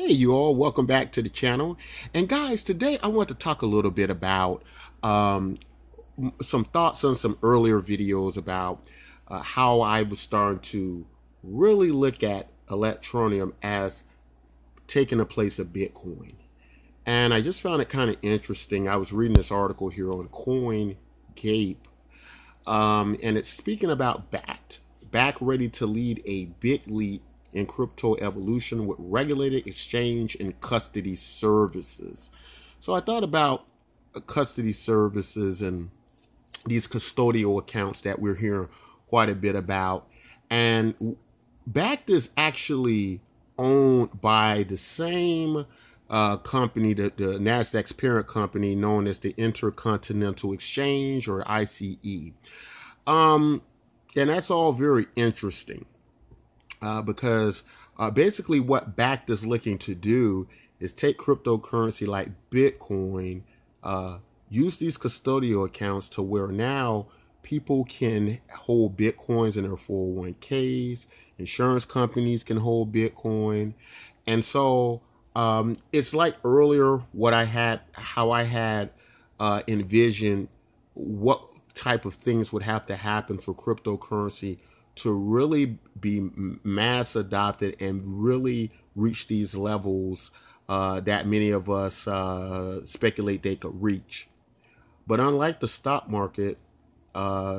Hey, you all, welcome back to the channel. And guys, today I want to talk a little bit about um, some thoughts on some earlier videos about how I was starting to really look at Electroneum as taking the place of Bitcoin. And I just found it kind of interesting. I was reading this article here on CoinGape, and it's speaking about Bakkt. Bakkt ready to lead a big leap in crypto evolution with regulated exchange and custody services. So I thought about custody services and these custodial accounts that we're hearing quite a bit about. And Bakkt is actually owned by the same company, the NASDAQ's parent company, known as the Intercontinental Exchange, or ICE. Um, and that's all very interesting because basically what Bakkt is looking to do is take cryptocurrency like Bitcoin, use these custodial accounts to where now people can hold Bitcoins in their 401ks, insurance companies can hold Bitcoin. And so it's like earlier what I had, how I had envisioned what type of things would have to happen for cryptocurrency to really be mass adopted and really reach these levels that many of us speculate they could reach. But unlike the stock market,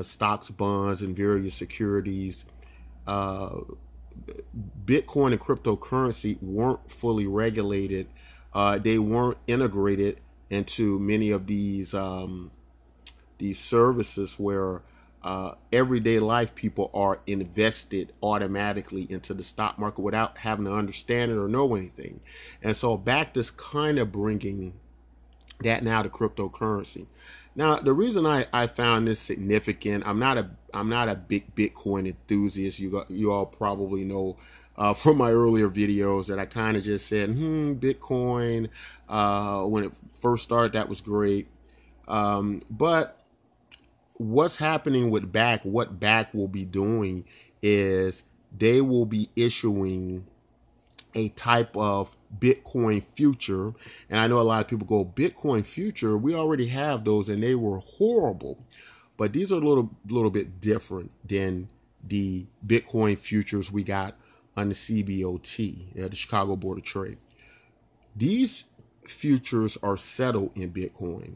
stocks, bonds, and various securities, uh, Bitcoin and cryptocurrency weren't fully regulated. They weren't integrated into many of these services where everyday life people are invested automatically into the stock market without having to understand it or know anything. And so Bakkt is kind of bringing that now to cryptocurrency. Now, the reason I found this significant, I'm not a big Bitcoin enthusiast. You all probably know from my earlier videos that I kind of just said, Bitcoin. When it first started, that was great. But what's happening with Bakkt, what Bakkt will be doing is they will be issuing a type of Bitcoin future. And I know a lot of people go, Bitcoin future, we already have those and they were horrible. But these are a little bit different than the Bitcoin futures we got on the CBOT, the Chicago Board of Trade. These futures are settled in Bitcoin.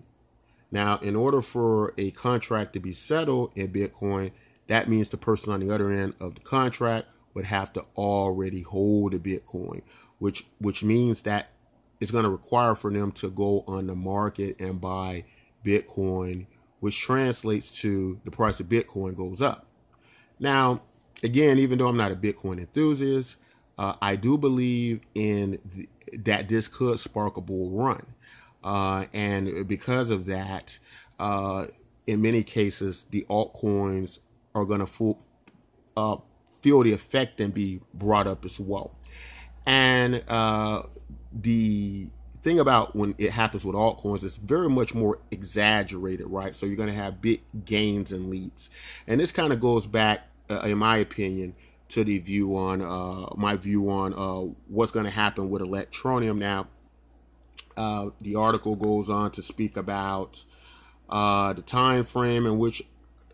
Now, in order for a contract to be settled in Bitcoin, that means the person on the other end of the contract would have to already hold a Bitcoin, which means that it's going to require for them to go on the market and buy Bitcoin, which translates to the price of Bitcoin goes up. Now, again, even though I'm not a Bitcoin enthusiast, I do believe that this could spark a bull run. And because of that, in many cases, the altcoins are going to feel the effect and be brought up as well. And the thing about when it happens with altcoins, it's very much more exaggerated, right? So you're going to have big gains and leaps. And this kind of goes back, in my opinion, to the view on my view on what's going to happen with Electroneum. Now, the article goes on to speak about the time frame in which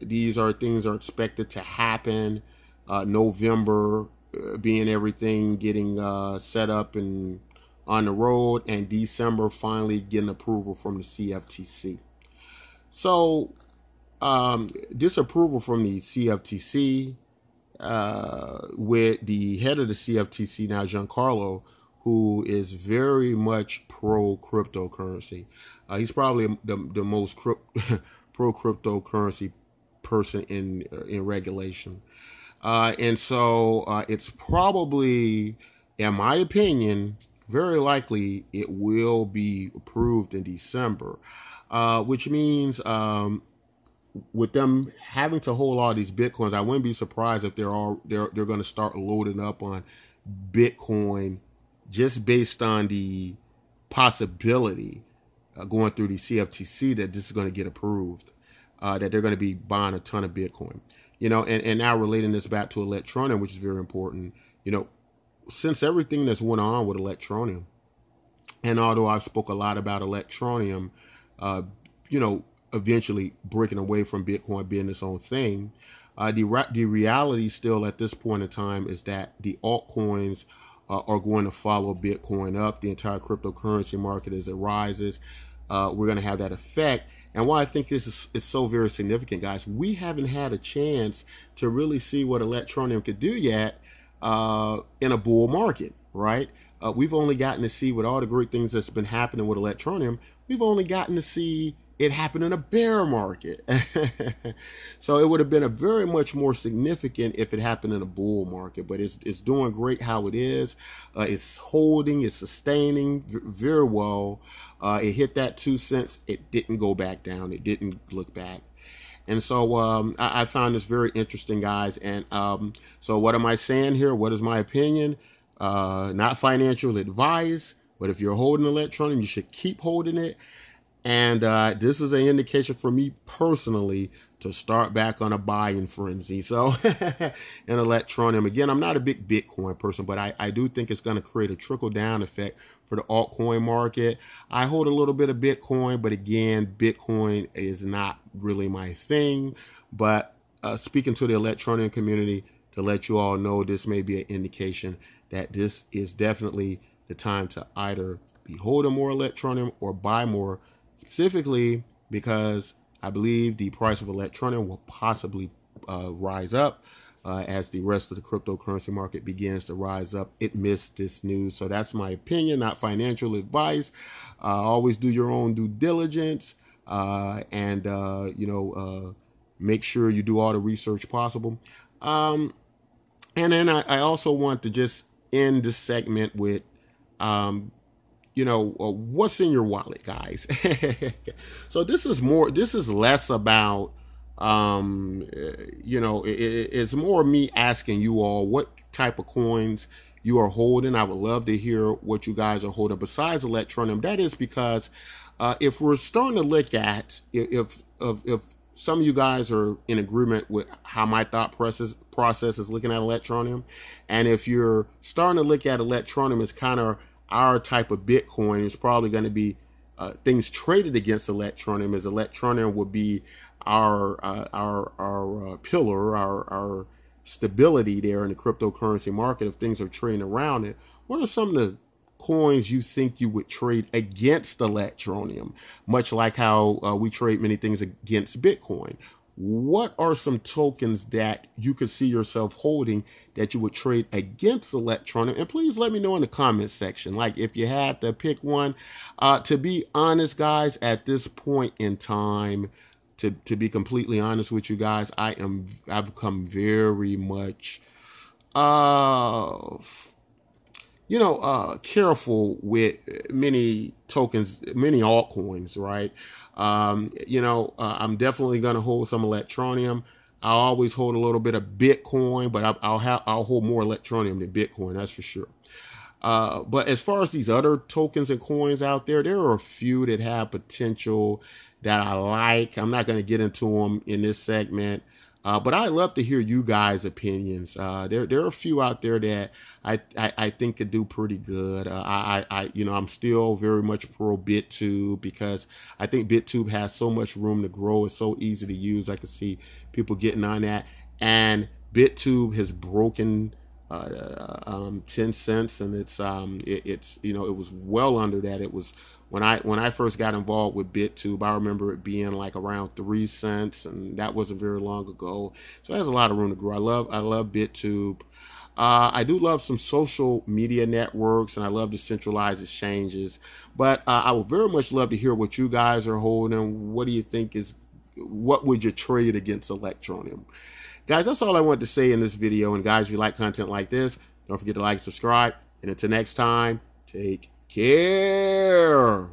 these things are expected to happen. November being everything getting set up and on the road, and December finally getting approval from the CFTC. So this approval from the CFTC, with the head of the CFTC now, Giancarlo, who is very much pro cryptocurrency. He's probably the most pro cryptocurrency person in regulation. And so it's probably, in my opinion, very likely it will be approved in December, which means with them having to hold all these Bitcoins, I wouldn't be surprised if they're going to start loading up on Bitcoin just based on the possibility going through the CFTC that this is going to get approved, that they're going to be buying a ton of Bitcoin. And now relating this back to Electroneum, which is very important, since everything that's went on with Electroneum, and although I've spoke a lot about Electroneum, uh, you know, eventually breaking away from Bitcoin being its own thing, the reality still at this point in time is that the altcoins are going to follow Bitcoin up. The entire cryptocurrency market as it rises, we're going to have that effect. And why I think this is so very significant, guys, we haven't had a chance to really see what Electroneum could do yet in a bull market, right? We've only gotten to see, with all the great things that's been happening with Electroneum, we've only gotten to see it happen in a bear market. So it would have been a very much more significant if it happened in a bull market, but it's doing great how it is. It's holding, it's sustaining very well. It hit that 2 cents. It didn't go back down. It didn't look back. And so I found this very interesting, guys. And so what am I saying here? What is my opinion? Not financial advice, but if you're holding Electroneum, you should keep holding it. And this is an indication for me personally to start back on a buying frenzy. So in Electroneum, again, I'm not a big Bitcoin person, but I do think it's going to create a trickle down effect for the altcoin market. I hold a little bit of Bitcoin, but again, Bitcoin is not really my thing. But speaking to the Electroneum community, to let you all know, this may be an indication that this is definitely the time to either be holding more Electroneum or buy more, specifically because I believe the price of Electroneum will possibly rise up as the rest of the cryptocurrency market begins to rise up. It missed this news. So that's my opinion, not financial advice. Always do your own due diligence and make sure you do all the research possible. And then I also want to just end this segment with what's in your wallet, guys. So this is less about, it's more me asking you all what type of coins you are holding. I would love to hear what you guys are holding besides Electroneum. That is because if we're starting to look at, if some of you guys are in agreement with how my thought process is looking at Electroneum, and if you're starting to look at Electroneum as kind of our type of Bitcoin, is probably going to be things traded against Electroneum, as Electroneum would be our pillar, our stability there in the cryptocurrency market. If things are trading around it, what are some of the coins you think you would trade against Electroneum, much like how we trade many things against Bitcoin? What are some tokens that you could see yourself holding that you would trade against Electroneum? And please let me know in the comments section, like if you had to pick one. To be honest, guys, at this point in time, to be completely honest with you guys, I've become very much careful with many tokens, many altcoins, right? I'm definitely going to hold some Electroneum. I'll always hold a little bit of Bitcoin, but I'll hold more Electroneum than Bitcoin, that's for sure. But as far as these other tokens and coins out there are a few that have potential that I like. I'm not going to get into them in this segment. But I'd love to hear you guys' opinions. There are a few out there that I think could do pretty good. I'm still very much pro BitTube because I think BitTube has so much room to grow. It's so easy to use. I can see people getting on that, and BitTube has broken 10 cents, and it's it was well under that. It was when I first got involved with BitTube, I remember it being like around 3 cents, and that wasn't very long ago. So it has a lot of room to grow. I love BitTube. I do love some social media networks, and I love decentralized exchanges. But I would very much love to hear what you guys are holding. What do you think what would you trade against Electroneum? Guys, that's all I wanted to say in this video. And guys, if you like content like this, don't forget to like, subscribe. And until next time, take care.